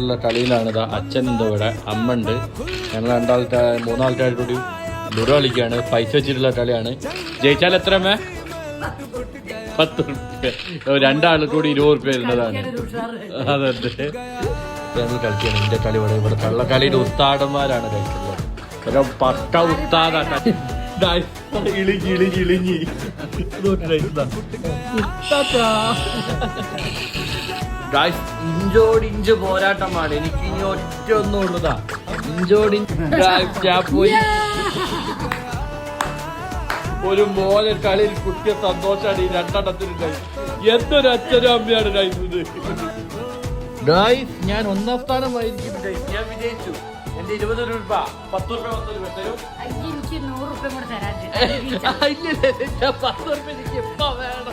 ഉള്ള കളിയിലാണ് ഇതാ അച്ഛൻ ഉണ്ട് ഇവിടെ, അമ്മ ഉണ്ട്, ഞങ്ങൾ മൂന്നാൾക്കാർ കൂടി ലുഡോ കളിക്കുകയാണ്. പൈസ വെച്ചിട്ടുള്ള കളിയാണ്. ജയിച്ചാൽ എത്ര അമ്മേ? 10 റുപ്യ. രണ്ടാൾ കൂടി 20 റുപ്യ വരുന്നതാണ്. അതെ ഞങ്ങൾ കളിക്കുകയാണ്. ഇതിന്റെ കളി ഇവിടെ കള്ളക്കളിയുടെ ഉസ്താദന്മാരാണ് കളിക്കുന്നത്. ഒരു പക്ക ഉസ്താദാണ്. ഇളിഞ്ഞി ഇഞ്ചോടിഞ്ച് പോരാട്ടമാണ്. എനിക്ക് ഇനി ഒറ്റ ഒന്നും ഉള്ളതാ. പോയി ഒരു മോനെ കളിയിൽ കുട്ടിയെ സന്തോഷമാണ്. ഈ രണ്ടെണ്ണത്തിനുണ്ടായി. എന്തൊരു അച്ഛനും അമ്മയാണ് കഴിച്ചത്. ഞാൻ 1ാം സ്ഥാനം വായിരിക്കും. ഞാൻ വിജയിച്ചു. എന്റെ 20 രൂപ 10 രൂപ 10 രൂപ തരും. 100 രൂപ കൂടെ തരാൻ. 10 രൂപ എനിക്ക് എപ്പോ വേണോ?